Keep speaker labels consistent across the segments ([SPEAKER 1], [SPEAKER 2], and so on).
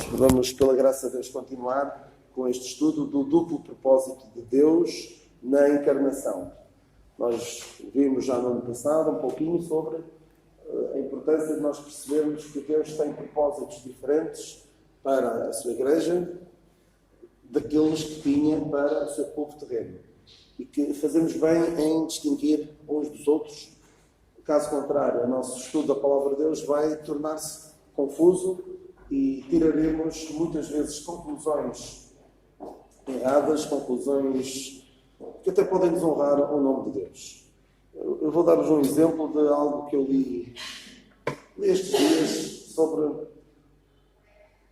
[SPEAKER 1] Vamos, pela graça de Deus, continuar com este estudo do duplo propósito de Deus na encarnação. Nós vimos já no ano passado um pouquinho sobre a importância de nós percebermos que Deus tem propósitos diferentes para a sua igreja daqueles que tinha para o seu povo terreno. E que fazemos bem em distinguir uns dos outros. Caso contrário, o nosso estudo da Palavra de Deus vai tornar-se confuso e tiraremos muitas vezes conclusões erradas, conclusões que até podem desonrar o nome de Deus. Eu vou dar-vos um exemplo de algo que eu li estes dias sobre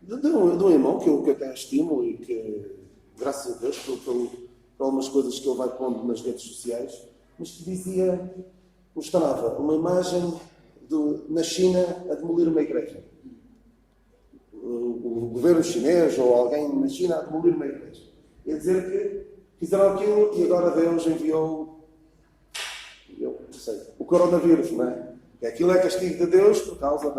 [SPEAKER 1] de um irmão que eu até estimo e que, graças a Deus, por algumas coisas que ele vai pondo nas redes sociais, mas que mostrava uma imagem na China a demolir uma igreja. O governo chinês ou alguém na China a demolir uma igreja. E a dizer que fizeram aquilo e agora Deus enviou o coronavírus, não é? E aquilo é castigo de Deus por causa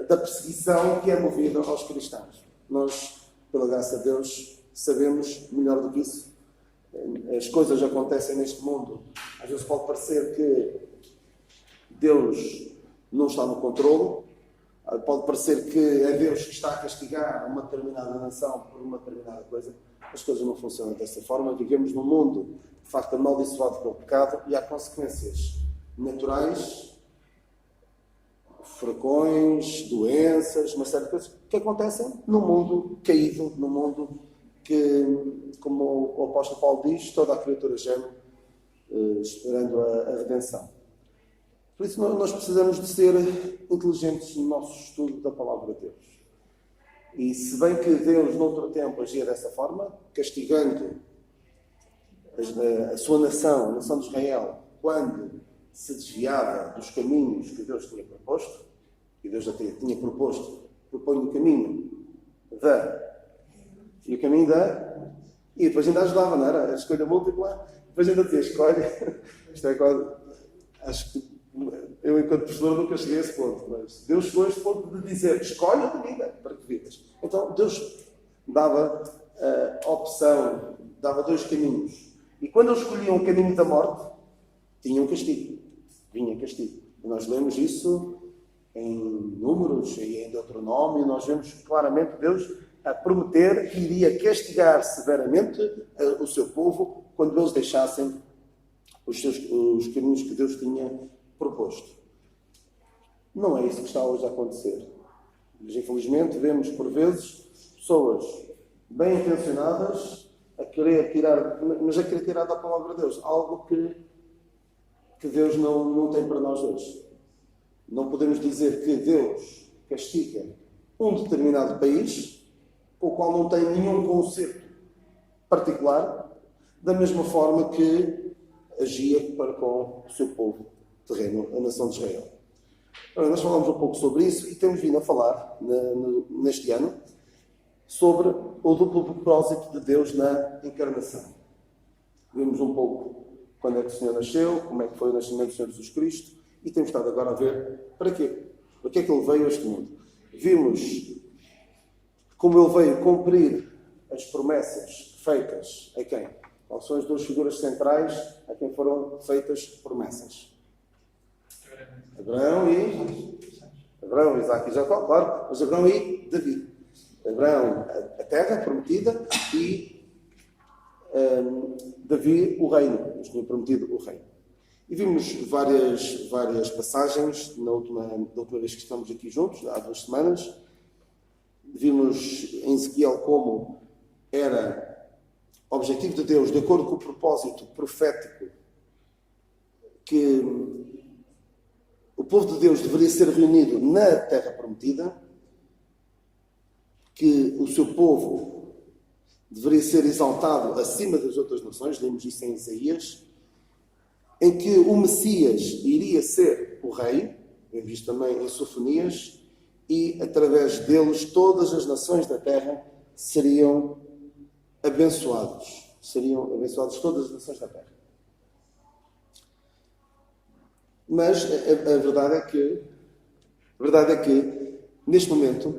[SPEAKER 1] da perseguição que é movida aos cristãos. Nós, pela graça de Deus, sabemos melhor do que isso. As coisas acontecem neste mundo. Às vezes pode parecer que Deus não está no controle. Pode parecer que é Deus que está a castigar uma determinada nação por uma determinada coisa. As coisas não funcionam dessa forma. Vivemos num mundo, de facto, amaldiçoado pelo pecado e há consequências naturais, furacões, doenças, uma série de coisas que acontecem num mundo caído, num mundo que, como o apóstolo Paulo diz, toda a criatura geme esperando a redenção. Por isso nós precisamos de ser inteligentes no nosso estudo da Palavra de Deus. E se bem que Deus, noutro tempo, agia dessa forma, castigando a sua nação, a nação de Israel, quando se desviava dos caminhos que Deus tinha proposto, e Deus já tinha proposto, propõe o caminho e o caminho e depois ainda ajudava, não era? A escolha múltipla, depois ainda dizia, escolhe. Isto é quase, acho que eu, enquanto professor, nunca cheguei a esse ponto, mas Deus chegou a esse ponto de dizer, escolhe a vida para que vivas. Então, Deus dava a opção, dava dois caminhos. E quando eles escolhiam o caminho da morte, tinham castigo. Vinha castigo. E nós lemos isso em Números e em Deuteronômio, nós vemos claramente Deus a prometer que iria castigar severamente o seu povo quando eles deixassem os caminhos que Deus tinha proposto. Não é isso que está hoje a acontecer. Mas, infelizmente, vemos, por vezes, pessoas bem intencionadas a querer tirar da Palavra de Deus algo que Deus não tem para nós hoje. Não podemos dizer que Deus castiga um determinado país, o qual não tem nenhum conceito particular, da mesma forma que agia para com o seu povo terreno, a nação de Israel. Nós falamos um pouco sobre isso e temos vindo a falar neste ano sobre o duplo propósito de Deus na encarnação. Vimos um pouco quando é que o Senhor nasceu, como é que foi o nascimento do Senhor Jesus Cristo e temos estado agora a ver para quê? Para que é que Ele veio a este mundo? Vimos como Ele veio cumprir as promessas feitas a quem? Quais são as duas figuras centrais a quem foram feitas promessas? Abraão, Isaac e Jacó, claro, mas Abraão e Davi. Abraão, a terra prometida, e Davi, o reino, nos tinha prometido o reino. E vimos várias passagens da última vez que estamos aqui juntos, há 2 semanas. Vimos em Ezequiel como era o objetivo de Deus, de acordo com o propósito profético, que o povo de Deus deveria ser reunido na terra prometida, que o seu povo deveria ser exaltado acima das outras nações, lemos isso em Isaías, em que o Messias iria ser o rei, vemos isto também em Sofonias, e através deles todas as nações da terra seriam abençoadas todas as nações da terra. Mas a verdade é que, neste momento,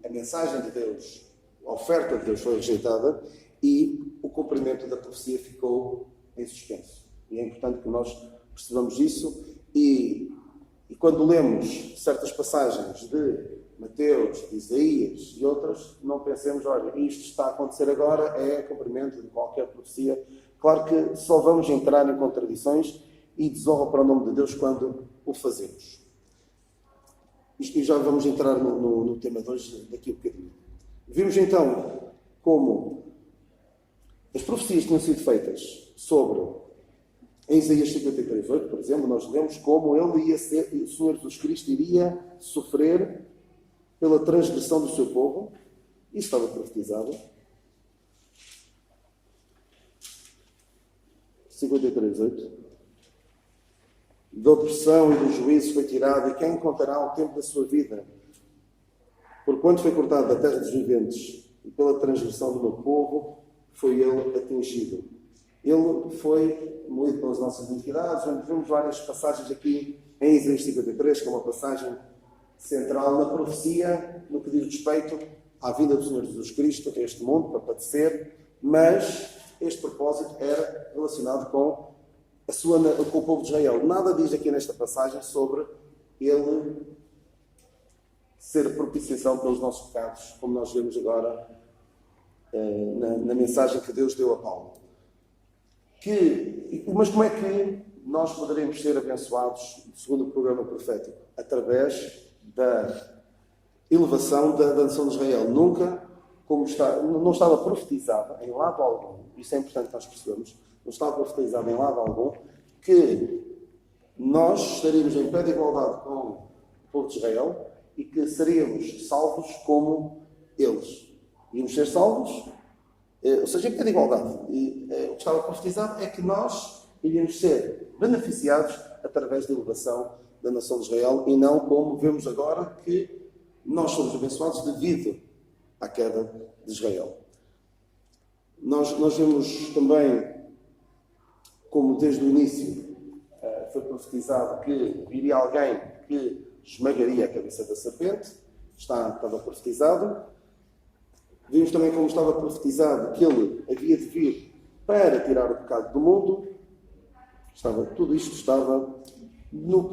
[SPEAKER 1] a mensagem de Deus, a oferta de Deus foi rejeitada e o cumprimento da profecia ficou em suspenso. E é importante que nós percebamos isso e quando lemos certas passagens de Mateus, de Isaías e outras, não pensemos, olha, isto está a acontecer agora, é cumprimento de qualquer profecia. Claro que só vamos entrar em contradições e desonra para o nome de Deus quando o fazemos. Isto já vamos entrar no tema de hoje, daqui a bocadinho. Vimos então como as profecias tinham sido feitas sobre, em Isaías 53:8, por exemplo, nós lemos como ele ia ser, o Senhor Jesus Cristo iria sofrer pela transgressão do seu povo. Isso estava profetizado. 53:8. Da opressão e do juízo foi tirado, e quem contará o tempo da sua vida? Porquanto foi cortado da terra dos viventes, e pela transgressão do meu povo foi ele atingido. Ele foi moído pelas nossas iniquidades. Vemos várias passagens aqui em Isaías 53, que é uma passagem central na profecia, no que diz respeito à vinda do Senhor Jesus Cristo a este mundo para padecer, mas este propósito era relacionado com o povo de Israel. Nada diz aqui nesta passagem sobre ele ser propiciação pelos nossos pecados, como nós vemos agora na mensagem que Deus deu a Paulo. Mas como é que nós poderemos ser abençoados, segundo o programa profético? Através da elevação da nação de Israel. Nunca, não estava profetizada em lado algum, isso é importante que nós percebamos, não estava profetizado em lado algum, que nós estaríamos em pé de igualdade com o povo de Israel e que seríamos salvos como eles. Íamos ser salvos, ou seja, em pé de igualdade. E o que estava profetizado é que nós iríamos ser beneficiados através da elevação da nação de Israel e não como vemos agora que nós somos abençoados devido à queda de Israel. Nós vemos também como desde o início foi profetizado que viria alguém que esmagaria a cabeça da serpente. Estava profetizado. Vimos também como estava profetizado que ele havia de vir para tirar o pecado do mundo. Tudo isto estava no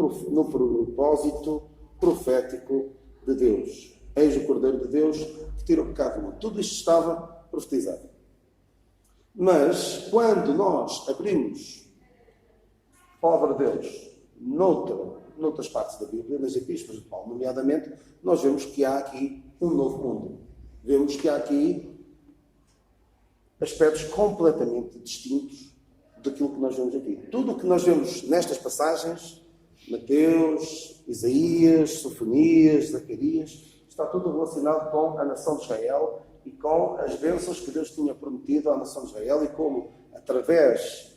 [SPEAKER 1] propósito profético de Deus. Eis o Cordeiro de Deus que tira o pecado do mundo. Tudo isto estava profetizado. Mas, quando nós abrimos a palavra de Deus noutras partes da Bíblia, nas epístolas de Paulo, nomeadamente, nós vemos que há aqui um novo mundo. Vemos que há aqui aspectos completamente distintos daquilo que nós vemos aqui. Tudo o que nós vemos nestas passagens, Mateus, Isaías, Sofonias, Zacarias, está tudo relacionado com a nação de Israel e com as bênçãos que Deus tinha prometido à nação de Israel e como, através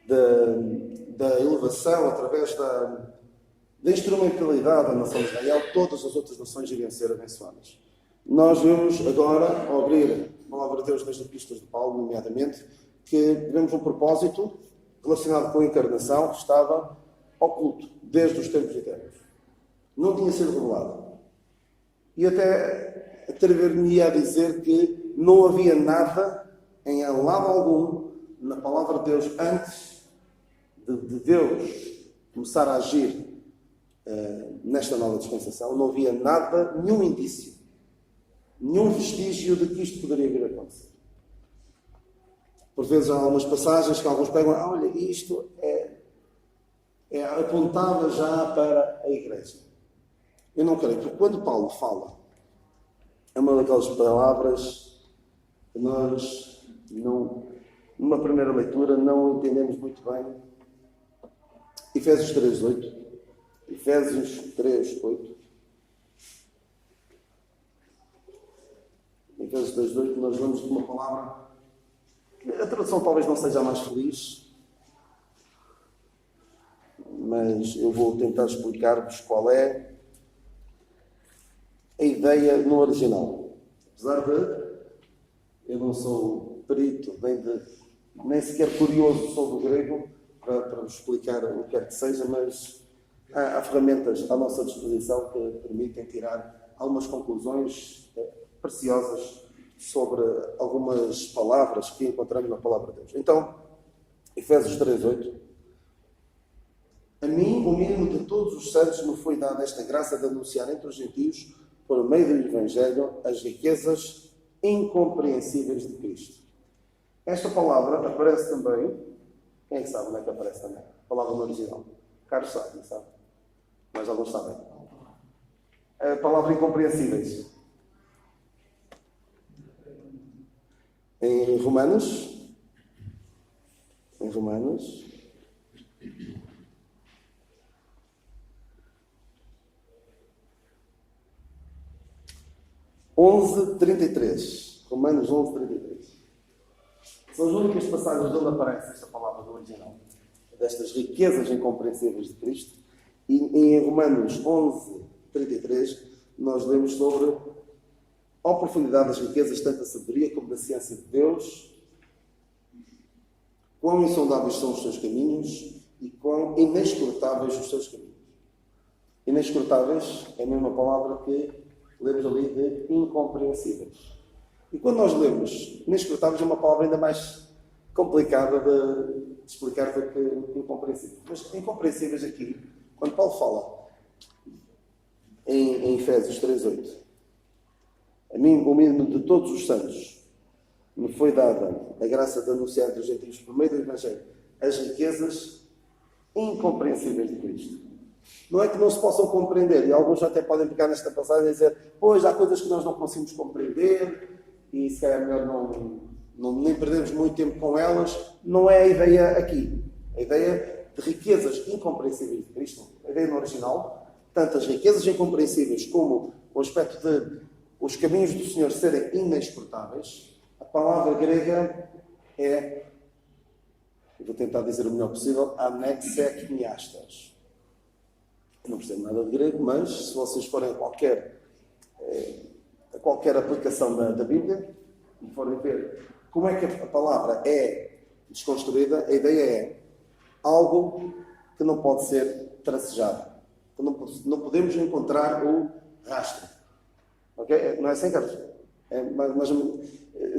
[SPEAKER 1] da elevação, através da instrumentalidade da nação de Israel, todas as outras nações iriam ser abençoadas. Nós vemos agora, ao abrir a palavra de Deus nas epístolas de Paulo, nomeadamente, que vemos um propósito relacionado com a encarnação que estava oculto desde os tempos eternos. Não tinha sido revelado. E até atrever-me a dizer que não havia nada, em lado algum, na palavra de Deus, antes de Deus começar a agir nesta nova dispensação, não havia nada, nenhum indício, nenhum vestígio de que isto poderia vir a acontecer. Por vezes há algumas passagens que alguns pegam, olha, isto apontava já para a igreja. Eu não creio, porque quando Paulo fala, é uma daquelas palavras que nós, numa primeira leitura, não entendemos muito bem. Efésios 3:8. Efésios 3:8. Efésios 3:8, nós vamos de uma palavra. A tradução talvez não seja a mais feliz, mas eu vou tentar explicar-vos qual é a ideia no original. Apesar de eu não sou perito, nem sequer curioso sobre o grego para vos explicar o que quer que seja, mas há ferramentas à nossa disposição que permitem tirar algumas conclusões preciosas sobre algumas palavras que encontramos na Palavra de Deus. Então, Efésios 3:8. A mim, o mínimo de todos os santos, me foi dada esta graça de anunciar entre os gentios, por meio do Evangelho, as riquezas incompreensíveis de Cristo. Esta palavra aparece também, quem é que sabe onde é que aparece também? A palavra no original. Carlos sabe, não sabe? Mas alguns sabem. A palavra incompreensíveis. Em Romanos 11:33. Romanos 11:33. São as únicas passagens onde aparece esta palavra do original, destas riquezas incompreensíveis de Cristo. E em Romanos 11:33 nós lemos sobre a profundidade das riquezas, tanto da sabedoria como da ciência de Deus, quão insondáveis são os seus caminhos e quão inescrutáveis os seus caminhos. Inescrutáveis é a mesma palavra que lemos ali de incompreensíveis. E quando nós lemos inescrutáveis é uma palavra ainda mais complicada de explicar do que incompreensíveis. Mas incompreensíveis aqui, quando Paulo fala em Efésios 3:8, a mim, o mínimo de todos os santos, me foi dada a graça de anunciar dos gentios por meio do Evangelho as riquezas incompreensíveis de Cristo. Não é que não se possam compreender, e alguns até podem pegar nesta passagem e dizer, pois há coisas que nós não conseguimos compreender e se calhar é melhor nem perdemos muito tempo com elas. Não é a ideia aqui. A ideia de riquezas incompreensíveis de Cristo, a ideia no original, tanto as riquezas incompreensíveis como o aspecto de os caminhos do Senhor serem inescrutáveis. A palavra grega é, eu vou tentar dizer o melhor possível, anexekniastas. Eu não percebo nada de grego, mas se vocês forem a qualquer aplicação da Bíblia e forem ver como é que a palavra é desconstruída, a ideia é algo que não pode ser tracejado. Não podemos encontrar o rastro. Okay? Não é assim, Carlos? Mas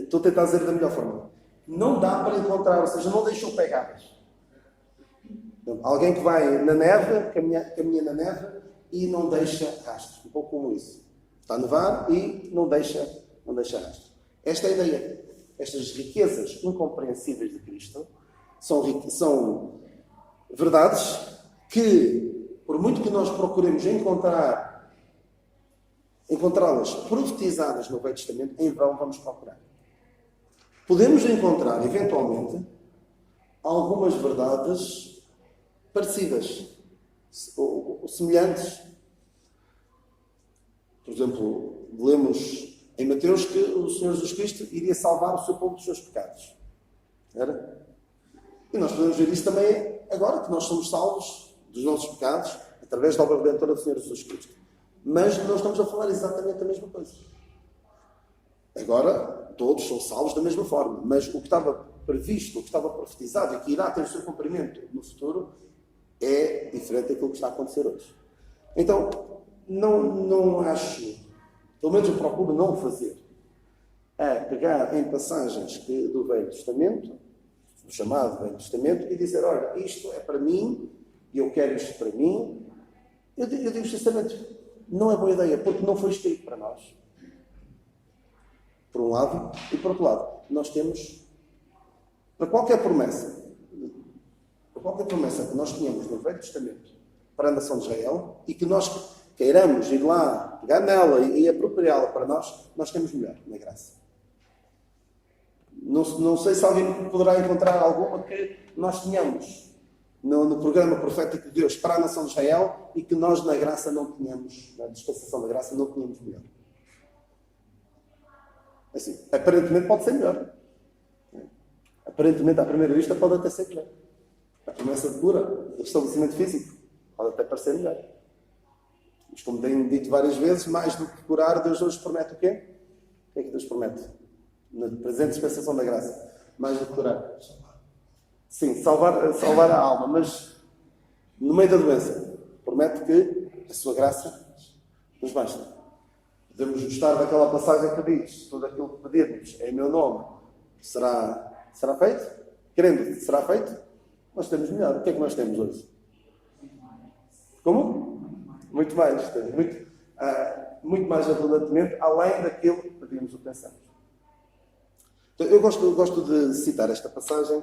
[SPEAKER 1] estou a tentar dizer da melhor forma. Não dá para encontrar, ou seja, não deixam pegadas. Alguém que vai na neve, caminha na neve e não deixa rastro. Um pouco como isso. Está a nevar e não deixa rastro. Esta é a ideia. Estas riquezas incompreensíveis de Cristo são verdades que, por muito que nós procuremos encontrá-las profetizadas no Velho Testamento, em vão vamos procurar. Podemos encontrar, eventualmente, algumas verdades parecidas ou semelhantes. Por exemplo, lemos em Mateus que o Senhor Jesus Cristo iria salvar o seu povo dos seus pecados. Era? E nós podemos ver isso também agora, que nós somos salvos dos nossos pecados através da obra redentora do Senhor Jesus Cristo. Mas não estamos a falar exatamente a mesma coisa. Agora, todos são salvos da mesma forma, mas o que estava previsto, o que estava profetizado e que irá ter o seu cumprimento no futuro é diferente daquilo que está a acontecer hoje. Então, não acho, pelo menos eu procuro não o fazer, pegar em passagens do Velho Testamento, do chamado Velho Testamento, e dizer, olha, isto é para mim, e eu quero isto para mim. Eu digo sinceramente, não é boa ideia, porque não foi escrito para nós. Por um lado, e por outro lado, nós temos, para qualquer promessa que nós tenhamos no Velho Testamento para a nação de Israel, e que nós queiramos ir lá, pegar nela e apropriá-la para nós temos melhor, na graça. Não sei se alguém poderá encontrar alguma que nós tenhamos no programa profético de Deus para a nação de Israel e que nós na graça não tínhamos, na dispensação da graça não tínhamos melhor. Assim, aparentemente pode ser melhor. Aparentemente, à primeira vista, pode até ser melhor. A promessa de cura, o estabelecimento físico, pode até parecer melhor. Mas como tenho dito várias vezes, mais do que curar, Deus hoje promete o quê? O que é que Deus promete? Na presente dispensação da graça. Mais do que curar. Sim, salvar a alma, mas no meio da doença. Promete que a sua graça nos basta. Podemos gostar daquela passagem que diz: tudo aquilo que pedirmos em meu nome será feito? Querendo, será feito? Nós temos melhor. O que é que nós temos hoje? Como? Muito mais. Temos muito mais abundantemente, além daquilo que pedimos ou pensamos. Então, eu gosto de citar esta passagem.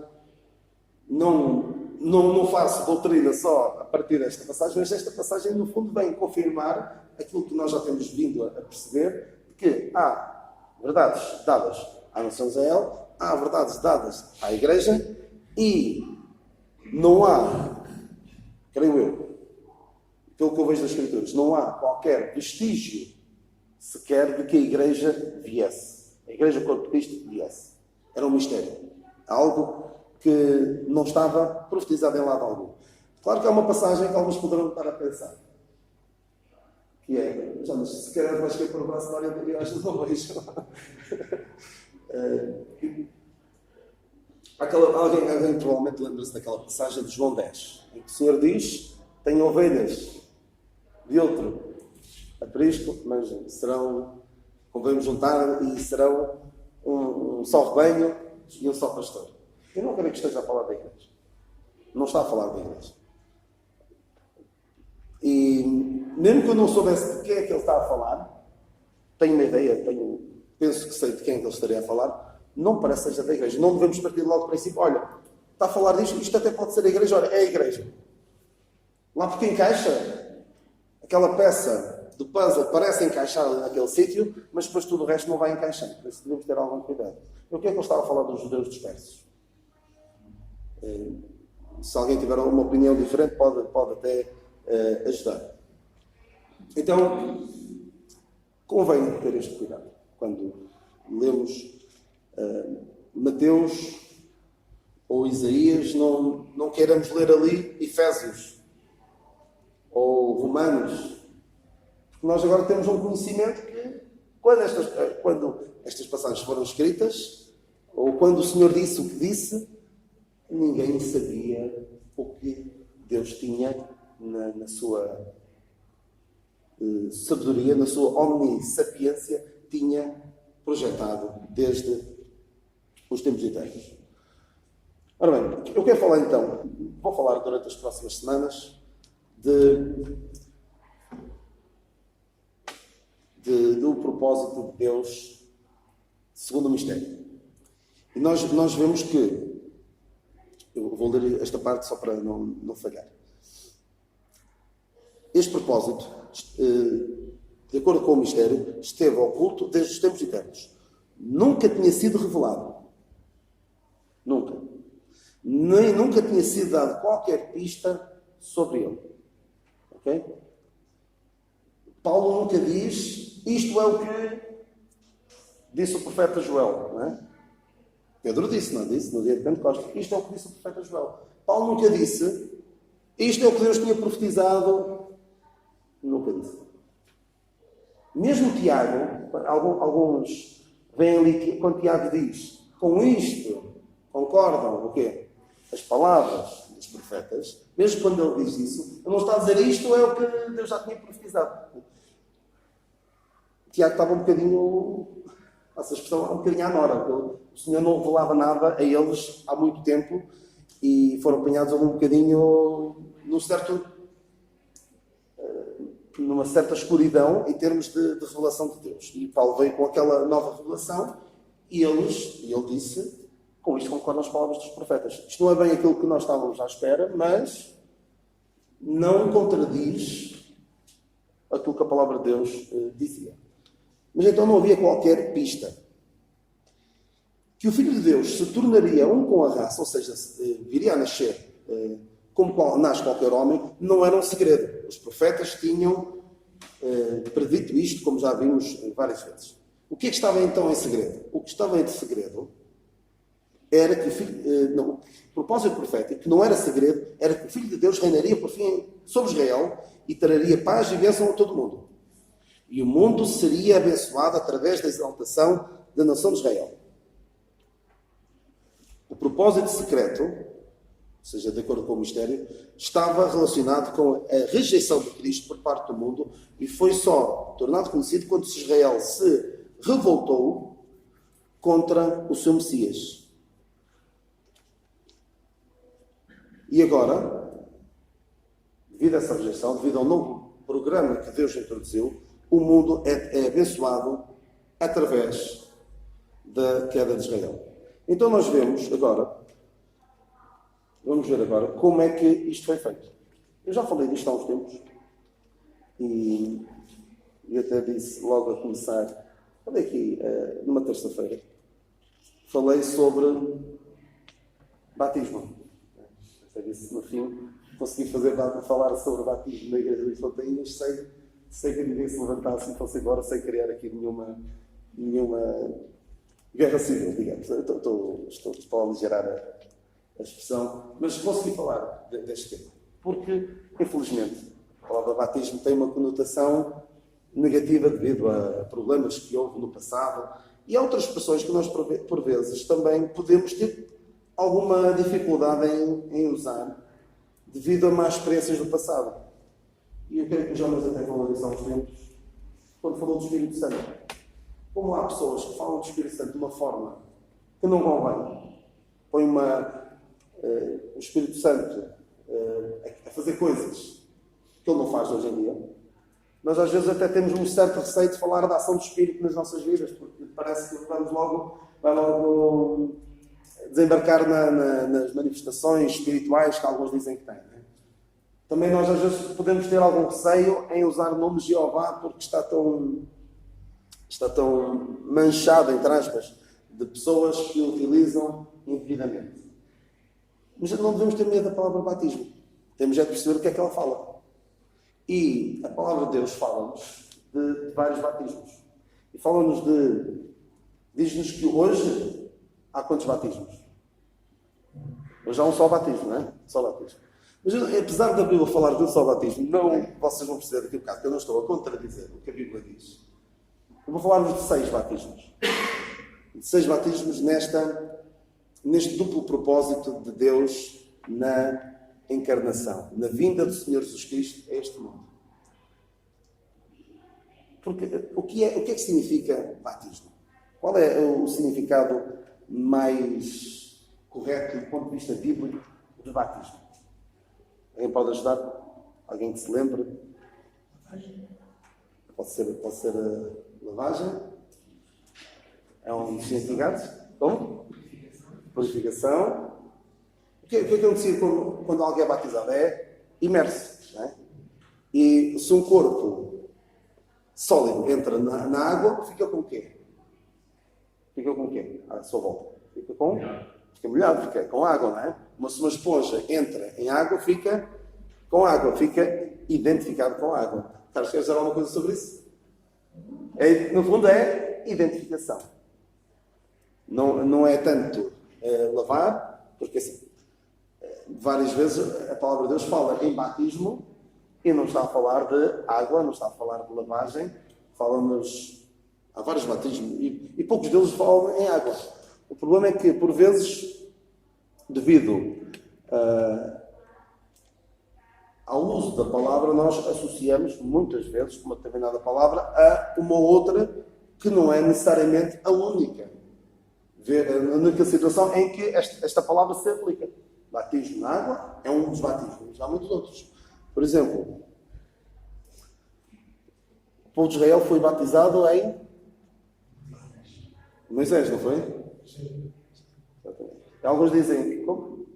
[SPEAKER 1] Não faço doutrina só a partir desta passagem, mas esta passagem, no fundo, vem confirmar aquilo que nós já temos vindo a perceber, que há verdades dadas à nação de Israel, há verdades dadas à Igreja, e não há, creio eu, pelo que eu vejo das Escrituras, não há qualquer vestígio sequer de que a Igreja viesse. A Igreja, o corpo de Cristo, viesse. Era um mistério. Algo que não estava profetizado em lado algum. Claro que há uma passagem que alguns poderão estar a pensar. Que é, já mas se calhar vais querer provar a história de eu acho que não vejo. Alguém provavelmente lembra-se daquela passagem de João 10, em que o Senhor diz: tenho ovelhas de outro aprisco, mas convém juntar e serão um só rebanho e um só pastor. Eu não creio que esteja a falar da Igreja. Não está a falar da Igreja. E mesmo que eu não soubesse de quem é que ele está a falar, tenho uma ideia, penso que sei de quem é que ele estaria a falar, não parece que seja da Igreja. Não devemos partir logo do princípio: olha, está a falar disto, isto até pode ser a Igreja. Olha, é a Igreja. Lá porque encaixa, aquela peça do puzzle parece encaixar ali naquele sítio, mas depois tudo o resto não vai encaixando. Por isso devemos ter algum cuidado. E o que é que ele estava a falar dos judeus dispersos? Se alguém tiver uma opinião diferente, pode até ajudar. Então, convém ter este cuidado. Quando lemos Mateus ou Isaías, não queiramos ler ali Efésios ou Romanos, porque nós agora temos um conhecimento que, quando estas passagens foram escritas, ou quando o Senhor disse o que disse, ninguém sabia o que Deus tinha na sua sabedoria, na sua omnissapiência, tinha projetado desde os tempos eternos. Ora bem, eu quero falar então, vou falar durante as próximas semanas do propósito de Deus segundo o mistério. E nós vemos que, eu vou ler esta parte só para não falhar. Este propósito, de acordo com o mistério, esteve oculto desde os tempos eternos. Nunca tinha sido revelado. Nunca. Nem nunca tinha sido dado qualquer pista sobre ele. Ok? Paulo nunca diz: isto é o que disse o profeta Joel, não é? Pedro disse, não disse? No dia de Pentecostes. Isto é o que disse o profeta Joel. Paulo nunca disse: isto é o que Deus tinha profetizado. Nunca disse. Mesmo Tiago, alguns vêm ali, quando Tiago diz: com isto concordam o quê? As palavras dos profetas. Mesmo quando ele diz isso, ele não está a dizer: isto é o que Deus já tinha profetizado. Tiago estava um bocadinho, essa expressão, um bocadinho à nora, porque o Senhor não revelava nada a eles há muito tempo e foram apanhados um bocadinho numa certa escuridão em termos de revelação de Deus. E Paulo veio com aquela nova revelação e ele disse: com isto concordam as palavras dos profetas. Isto não é bem aquilo que nós estávamos à espera, mas não contradiz aquilo que a palavra de Deus dizia. Mas então não havia qualquer pista. Que o Filho de Deus se tornaria um com a raça, ou seja, viria a nascer como nasce qualquer homem, não era um segredo. Os profetas tinham predito isto, como já vimos várias vezes. O que é que estava então em segredo? O que estava em segredo era que o propósito profético, que não era segredo, era que o Filho de Deus reinaria por fim sobre Israel e traria paz e bênção a todo o mundo. E o mundo seria abençoado através da exaltação da nação de Israel. O propósito secreto seja, de acordo com o mistério, estava relacionado com a rejeição de Cristo por parte do mundo e foi só tornado conhecido quando Israel se revoltou contra o seu Messias. E agora, devido a essa rejeição, devido ao novo programa que Deus introduziu, o mundo é abençoado através da queda de Israel. Então nós vamos ver agora como é que isto foi feito. Eu já falei disto há uns tempos e até disse logo a começar, falei aqui numa terça-feira, falei sobre batismo. Até disse no fim, consegui falar sobre batismo na igreja de Fontainhas sem que ninguém se levantasse e fosse embora, sem criar aqui nenhuma guerra civil, digamos. Estou a aligerar a expressão, mas consegui falar deste tema. Porque, infelizmente, a palavra batismo tem uma conotação negativa devido a problemas que houve no passado e há outras expressões que nós, por vezes, também podemos ter alguma dificuldade em usar devido a más experiências do passado. E eu creio que o Jonas até falou disso há uns tempos, quando falou do Espírito Santo. Como há pessoas que falam do Espírito Santo de uma forma que não convém, põe o Espírito Santo a fazer coisas que ele não faz hoje em dia, nós às vezes até temos um certo receio de falar da ação do Espírito nas nossas vidas, porque parece que vai logo desembarcar nas manifestações espirituais que alguns dizem que têm. Também nós às vezes podemos ter algum receio em usar o nome de Jeová porque está tão manchado, entre aspas, de pessoas que o utilizam indevidamente. Mas não devemos ter medo da palavra batismo. Temos de perceber o que é que ela fala. E a palavra de Deus fala-nos de vários batismos. E fala-nos diz-nos que hoje há quantos batismos? Hoje há um só batismo, não é? Só batismo. Mas apesar da Bíblia falar de um só batismo, vocês vão perceber daqui a bocado que eu não estou a contradizer o que a Bíblia diz. Eu vou falar-vos de 6 batismos. De 6 batismos neste duplo propósito de Deus na encarnação, na vinda do Senhor Jesus Cristo a este mundo. Porque o que é que significa batismo? Qual é o significado mais correto do ponto de vista bíblico de batismo? Alguém pode ajudar? Alguém que se lembre? Pode ser lavagem? É um significado? Como? Purificação. O que acontecia quando alguém é batizado? É imerso. Não é? E se um corpo sólido entra na água, fica com o quê? Fica com o quê? À sua volta. Fica molhado, fica com água, não é? Mas se uma esponja entra em água, fica com água, fica identificado com água. Queres dizer alguma coisa sobre isso? No fundo é identificação. Não é tanto lavar, porque assim, várias vezes a palavra de Deus fala em batismo e não está a falar de água, não está a falar de lavagem, fala-nos, há vários batismos e poucos deles falam em água. O problema é que, por vezes, devido ao uso da palavra, nós associamos, muitas vezes, uma determinada palavra a uma outra que não é necessariamente a única. A única situação em que esta palavra se aplica. Batismo na água é um dos batismos, há muitos outros. Por exemplo, o povo de Israel foi batizado em Moisés, não foi? Exatamente. Alguns dizem, como?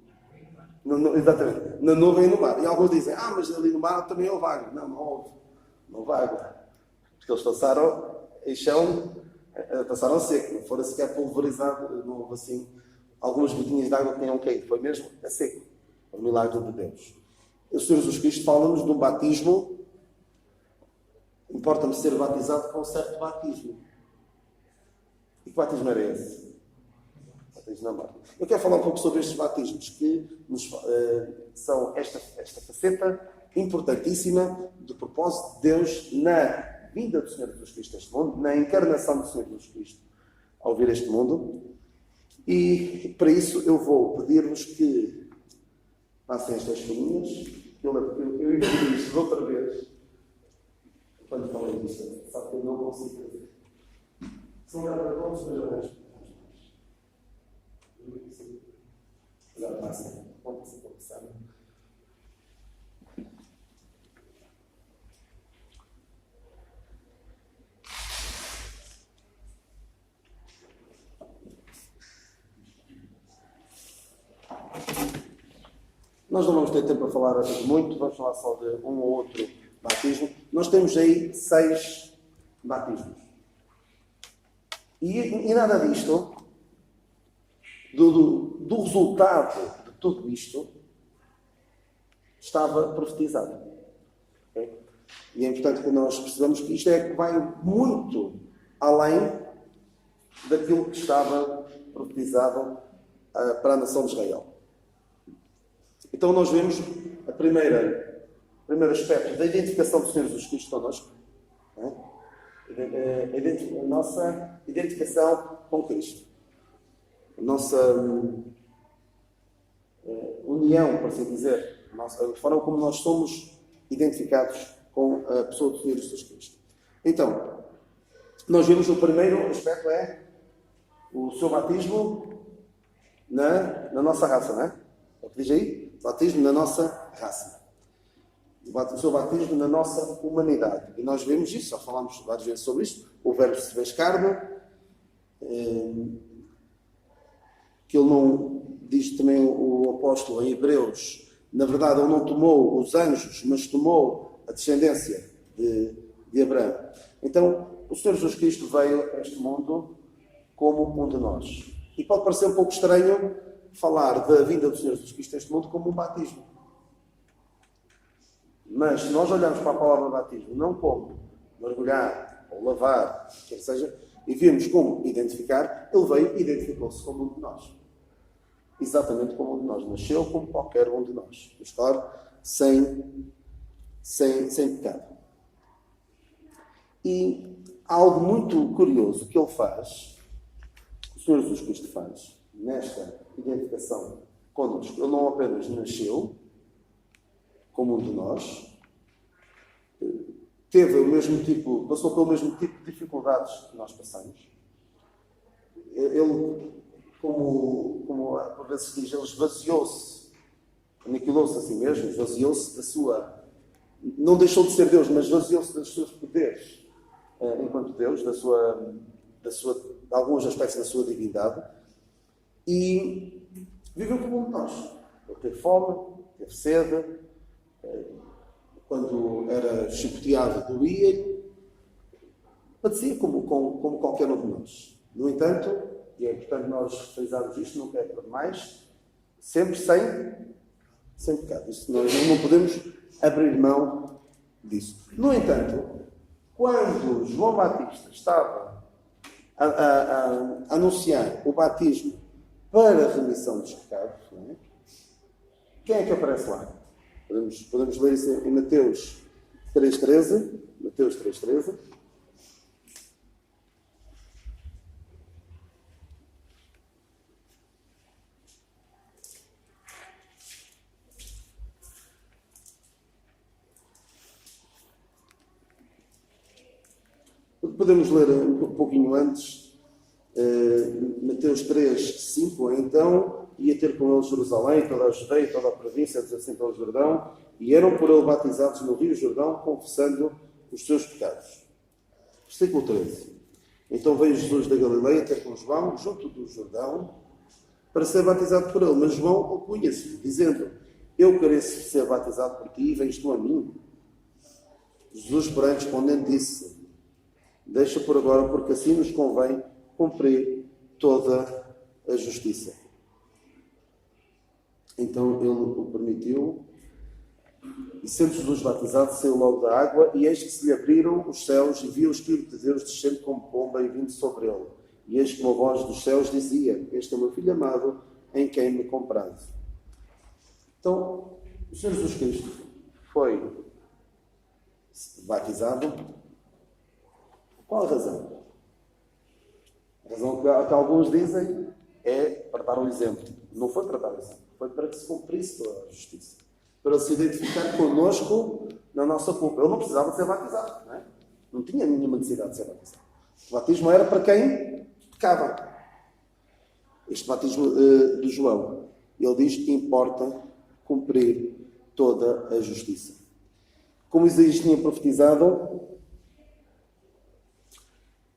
[SPEAKER 1] Exatamente, na nuvem e no mar. E alguns dizem, mas ali no mar também houve água. Não houve. Não houve água. Porque eles passaram em chão, passaram seco. Não foram sequer pulverizado. Não houve assim algumas gotinhas de água que tenham caído. Foi mesmo a seco. O milagre de Deus. O Senhor Jesus Cristo fala-nos de um batismo. Importa-me ser batizado com um certo batismo. E que batismo era esse? Batismo na mar. Eu quero falar um pouco sobre estes batismos, que são esta faceta importantíssima do propósito de Deus na vinda do Senhor Jesus Cristo a este mundo, na encarnação do Senhor Jesus Cristo ao vir a este mundo. E para isso eu vou pedir-vos que passem estas folhinhas. Eu envio isto outra vez. Quando falei disto, sabe que eu não consigo fazer. São gravações, mas eu vejo. Já passa. Pode ser começar. Nós não vamos ter tempo para falar muito, vamos falar só de um ou outro batismo. Nós temos aí 6 batismos. E nada disto, do resultado de tudo isto, estava profetizado. Okay? E é importante que nós percebamos que isto é que vai muito além daquilo que estava profetizado para a nação de Israel. Então nós vemos o primeiro aspecto da identificação do Senhor Jesus Cristo connosco. A nossa identificação com Cristo. A nossa união, por assim dizer. A forma como nós somos identificados com a pessoa do Senhor Jesus Cristo. Então, nós vemos o primeiro aspecto é o seu batismo na nossa raça, não é? É o que diz aí? Batismo na nossa raça. O seu batismo na nossa humanidade. E nós vemos isso, já falámos várias vezes sobre isto. O verbo se fez carne, que ele não, diz também o apóstolo em Hebreus, na verdade ele não tomou os anjos, mas tomou a descendência de Abraão. Então, o Senhor Jesus Cristo veio a este mundo como um de nós. E pode parecer um pouco estranho falar da vinda do Senhor Jesus Cristo a este mundo como um batismo. Mas se nós olharmos para a palavra batismo, não como mergulhar ou lavar, quer seja, e vemos como identificar, ele veio e identificou-se como um de nós. Exatamente como um de nós. Nasceu como qualquer um de nós. Mas claro, sem pecado. E há algo muito curioso que ele faz, o Senhor Jesus Cristo faz, nesta identificação connosco. Ele não apenas nasceu como um de nós, passou pelo mesmo tipo de dificuldades que nós passamos. Ele, como por vezes se diz, ele esvaziou-se, aniquilou-se a si mesmo, esvaziou-se da sua... Não deixou de ser Deus, mas esvaziou-se dos seus poderes enquanto Deus, de alguns aspectos da sua divindade, e viveu como um de nós. Ele teve fome, teve sede, quando era chicoteado doía-lhe, padecia como qualquer um de nós. No entanto, e é importante nós frisarmos isto, nunca é para demais, sempre sem pecado. Isso nós não podemos abrir mão disso. No entanto, quando João Batista estava a anunciar o batismo para a remissão dos pecados, não é? Quem é que aparece lá? Podemos ler isso em Mateus 3,13. Mateus 3,13. Podemos ler um pouquinho antes, Mateus 3,5. Então ia ter com ele Jerusalém, toda a Judeia, toda a província, adjacente ao Jordão, e eram por ele batizados no rio Jordão, confessando os seus pecados. Versículo 13. Então veio Jesus da Galileia ter com João, junto do Jordão, para ser batizado por ele. Mas João opunha-se, dizendo: eu careço de ser batizado por ti, e vens tu a mim? Jesus, porém, respondendo, disse: deixa por agora, porque assim nos convém cumprir toda a justiça. Então ele o permitiu, e sendo Jesus batizado, saiu logo da água, e eis que se lhe abriram os céus, e viu o Espírito de Deus descendo como pomba e vindo sobre ele. E eis que uma voz dos céus dizia: este é o meu Filho amado, em quem me comprazo. Então, o Senhor Jesus Cristo foi batizado. Qual a razão? A razão que alguns dizem é para dar um exemplo. Não foi para dar exemplo, foi para que se cumprisse toda a justiça. Para se identificar connosco na nossa culpa. Ele não precisava de ser batizado, não é? Não tinha nenhuma necessidade de ser batizado. O batismo era para quem pecava. Este batismo de João, ele diz que importa cumprir toda a justiça. Como Isaías tinha profetizado,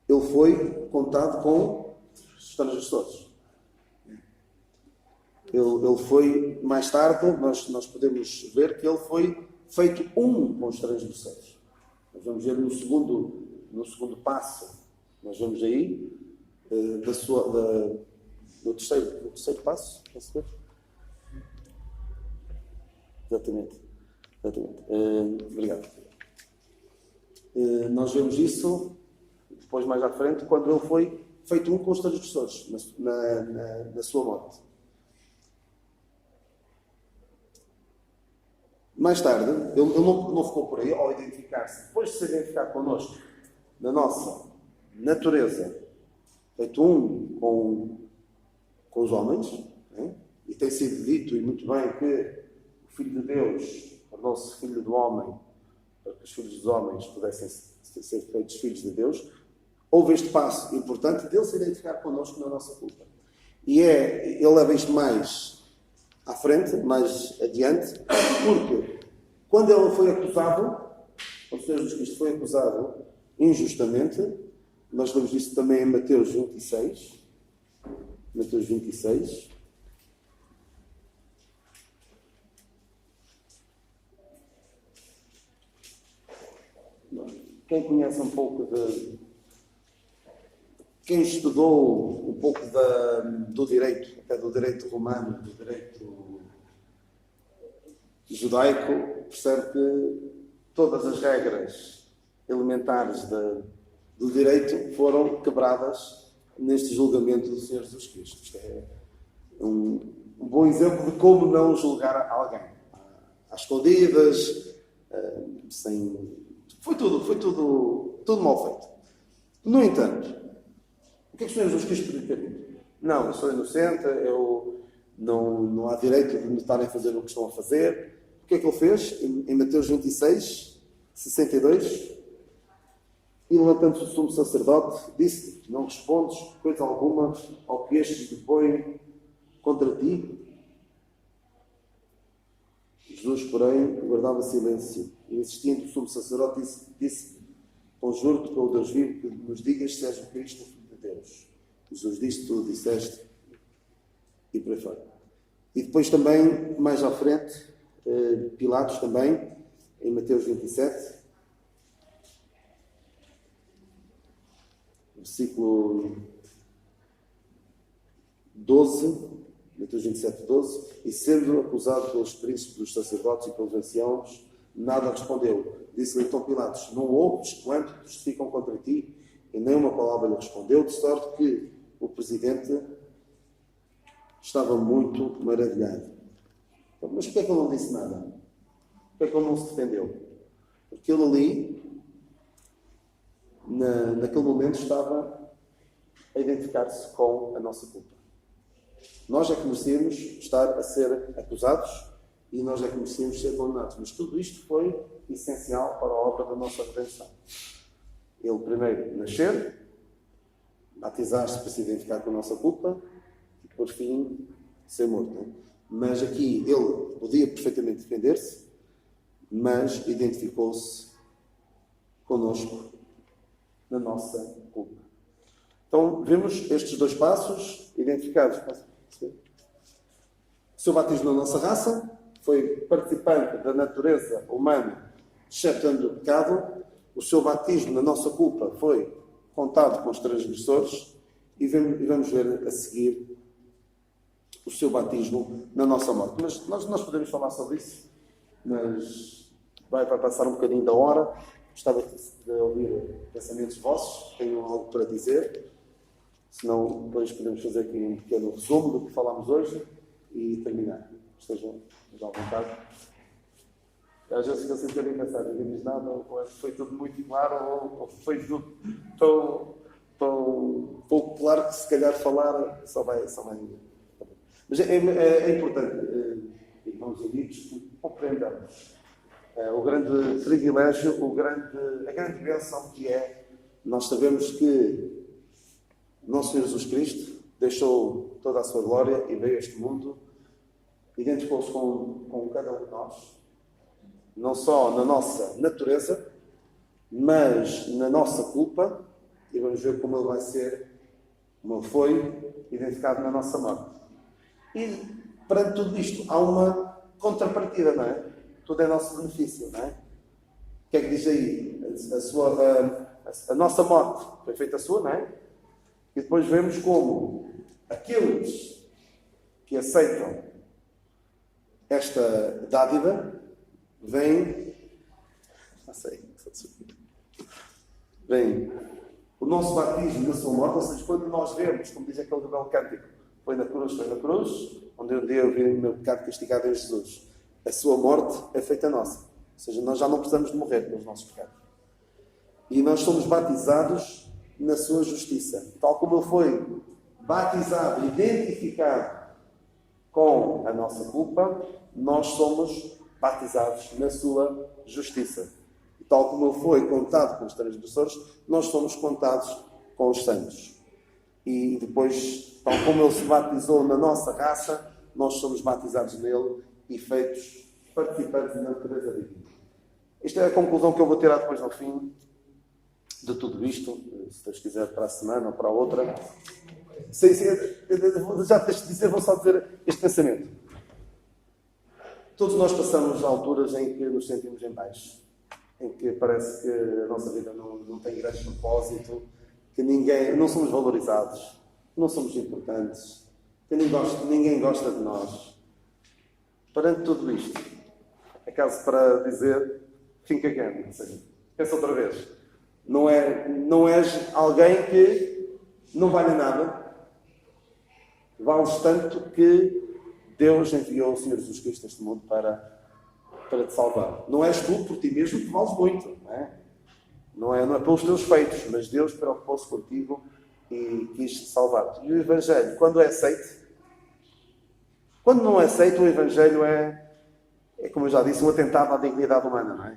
[SPEAKER 1] ele foi contado com os transgressores. Ele foi, mais tarde, nós podemos ver que ele foi feito um com os transgressores. Nós vamos ver no segundo passo, nós vamos aí, no terceiro passo, posso ver? Exatamente. Obrigado. Nós vemos isso depois, mais à frente, quando ele foi feito um com os transgressores na sua morte. Mais tarde, ele não ficou por aí ao identificar-se, depois de se identificar connosco, na nossa natureza, feito um com os homens, né? E tem sido dito, e muito bem, que o Filho de Deus tornou-se Filho do Homem, para que os filhos dos homens pudessem ser feitos filhos de Deus. Houve este passo importante de ele se identificar connosco na nossa culpa. E ele leva isto mais à frente, mais adiante, porque quando ele foi acusado, quando o Senhor Jesus Cristo foi acusado injustamente, nós vemos isso também em Mateus 26. Mateus 26. Quem conhece um pouco quem estudou um pouco do direito, até do direito romano, do direito judaico, percebe que todas as regras elementares do direito foram quebradas neste julgamento do Senhor Jesus Cristo. Isto é um bom exemplo de como não julgar alguém. Às escondidas, Foi tudo mal feito. No entanto, o que é que o Senhor Jesus Cristo podia ter dito? Não, eu sou inocente, não há direito de me estarem a fazer o que estão a fazer. O que é que ele fez? Em Mateus 26, 62, e levantando-se o sumo sacerdote, disse: não respondes coisa alguma ao que estes depõem contra ti? Jesus, porém, guardava silêncio. E insistindo, o sumo sacerdote disse: conjuro-te pelo Deus vivo que nos digas se és o Cristo, o Filho de Deus. Jesus disse: tu disseste, e por aí fora. E depois também, mais à frente, Pilatos também, em Mateus 27, versículo 12, Mateus 27, 12, e sendo acusado pelos príncipes dos sacerdotes e pelos anciãos, nada respondeu. Disse-lhe então Pilatos: não ouves quanto testificam contra ti? E nem uma palavra lhe respondeu, de sorte que o presidente estava muito maravilhado. Então, mas porquê é que ele não disse nada? Porquê é que ele não se defendeu? Porque ele ali, naquele momento, estava a identificar-se com a nossa culpa. Nós é que merecíamos estar a ser acusados e nós é que merecíamos ser condenados. Mas tudo isto foi essencial para a obra da nossa redenção. Ele primeiro nascer, batizar-se para se identificar com a nossa culpa e, por fim, ser morto. Não é? Mas aqui ele podia perfeitamente defender-se, mas identificou-se connosco na nossa culpa. Então, vemos estes dois passos identificados. O seu batismo na nossa raça foi participante da natureza humana, exceptando o pecado. O seu batismo na nossa culpa foi contado com os transgressores. E vamos ver a seguir o seu batismo na nossa morte. Mas nós podemos falar sobre isso, mas vai passar um bocadinho da hora. Gostava de ouvir pensamentos vossos, tenham algo para dizer. Senão, depois podemos fazer aqui um pequeno resumo do que falámos hoje e terminar. Estejam à vontade. Às vezes fica sempre a pensar, ninguém diz nada, ou foi tudo muito claro, ou foi tudo tão pouco claro que se calhar falar só vai. Mas é importante, irmãos e amigos, que compreendamos o grande privilégio, a grande bênção que é nós sabemos que nosso Senhor Jesus Cristo deixou toda a sua glória e veio a este mundo, identificou-se com cada um de nós, não só na nossa natureza, mas na nossa culpa, e vamos ver como ele vai ser, como ele foi identificado na nossa morte. E perante tudo isto há uma contrapartida, não é? Tudo é nosso benefício, não é? O que é que diz aí? A nossa morte foi feita a sua, não é? E depois vemos como aqueles que aceitam esta dádiva vêm o nosso batismo na sua morte, ou seja, quando nós vemos, como diz aquele belo cântico, foi na cruz, onde um dia eu vi o meu pecado castigado em Jesus. A sua morte é feita nossa. Ou seja, nós já não precisamos de morrer pelos nossos pecados. E nós somos batizados na sua justiça. Tal como ele foi batizado, identificado com a nossa culpa, nós somos batizados na sua justiça. E tal como ele foi contado com os transgressores, nós somos contados com os santos. E depois, tal como ele se batizou na nossa raça, nós somos batizados nele e feitos participantes da natureza divina. Esta é a conclusão que eu vou tirar depois no fim de tudo isto, se Deus quiser para a semana ou para a outra. Sim, já deixo de dizer, vou só dizer este pensamento. Todos nós passamos alturas em que nos sentimos em baixo, em que parece que a nossa vida não tem grande propósito, que não somos valorizados, não somos importantes, que ninguém gosta de nós. Perante tudo isto, é caso para dizer, think again, ou seja, pensa outra vez. Não és alguém que não vale nada, vales tanto que Deus enviou o Senhor Jesus Cristo a este mundo para te salvar. Não és tu por ti mesmo que vales muito, não é? Não é pelos teus feitos, mas Deus preocupou-se contigo e quis salvar-te. E o Evangelho, quando é aceito, quando não é aceito, o Evangelho é, como eu já disse, um atentado à dignidade humana, não é?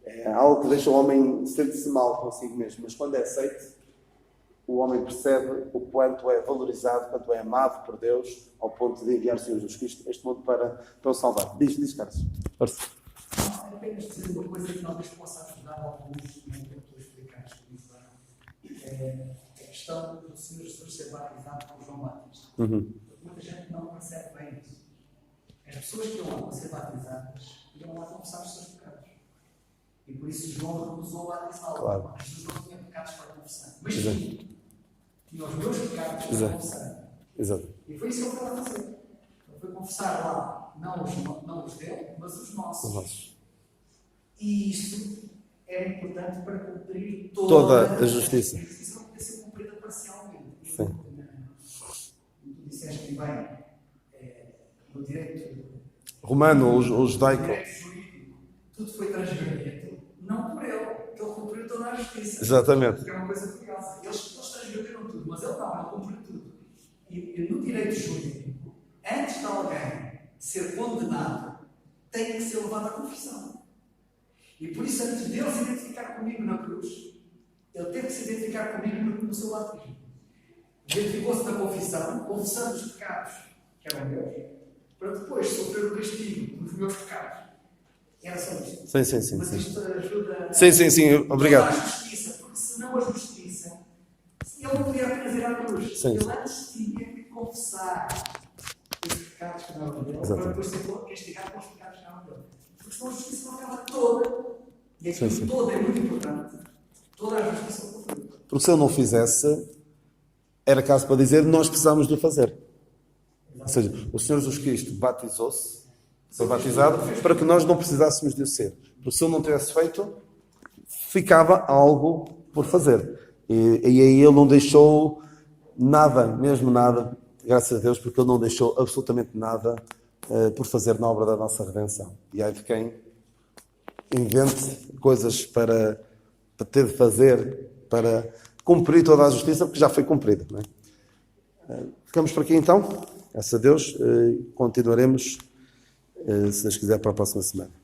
[SPEAKER 1] É algo que deixa o homem sentir-se mal consigo mesmo, mas quando é aceito, o homem percebe o quanto é valorizado, quanto é amado por Deus, ao ponto de enviar o Senhor Jesus Cristo a este mundo para o salvar. Diz, Carlos. Força.
[SPEAKER 2] Não, apenas dizer uma coisa que talvez possa ajudar alguns no que tu explicaste. É a questão do Senhor Jesus ser batizado por João Batista. Muita gente não percebe bem isso. As pessoas que iam lá ser batizadas iam lá confessar os seus pecados. E por isso João recusou batizá-lo. Claro. Jesus não tinha pecados para confessar. Mas sim, tinha os meus pecados para confessar.
[SPEAKER 1] Exato.
[SPEAKER 2] E foi isso que ele foi a fazer. Ele foi confessar lá, não os dele, mas os nossos. E isto é importante para cumprir toda a justiça. Isso não pode ser cumprida parcialmente.
[SPEAKER 1] Sim.
[SPEAKER 2] Tu disseste bem, no direito
[SPEAKER 1] romano, o judaico,
[SPEAKER 2] direito jurídico, tudo foi transgredido, não por ele, que ele cumpriu toda a justiça.
[SPEAKER 1] Exatamente.
[SPEAKER 2] Que é uma coisa curiosa. Eles transgrediram tudo, mas ele não, ele cumpriu tudo. E no direito jurídico, antes de alguém ser condenado, tem que ser levado à confissão. E por isso, antes de ele se identificar comigo na cruz, ele teve que se identificar comigo no seu batismo. Identificou-se na confissão, confessando os pecados que eram meus, para depois sofrer o castigo dos meus pecados. Era só isto.
[SPEAKER 1] Sim.
[SPEAKER 2] Mas isto ajuda
[SPEAKER 1] Sim, obrigado.
[SPEAKER 2] A justiça, porque senão a justiça, ele não podia apenas ir à cruz.
[SPEAKER 1] Sim.
[SPEAKER 2] Ele antes tinha que confessar os pecados que não eram dele, para depois ser castigado pelos pecados que não eram dele. Porque senão a justiça não acaba toda. E aquilo todo é muito importante. Toda a justiça cumprida.
[SPEAKER 1] Porque se ele não fizesse, era caso para dizer, nós precisamos de o fazer. Ou seja, o Senhor Jesus Cristo batizou-se, foi batizado, para que nós não precisássemos de o ser. Porque se ele não tivesse feito, ficava algo por fazer. E aí ele não deixou nada, mesmo nada, graças a Deus, porque ele não deixou absolutamente nada por fazer na obra da nossa redenção. E aí de quem invente coisas para ter de fazer, para cumprir toda a justiça, porque já foi cumprida. Não é? Ficamos por aqui então? Graças a Deus, continuaremos, se Deus quiser, para a próxima semana.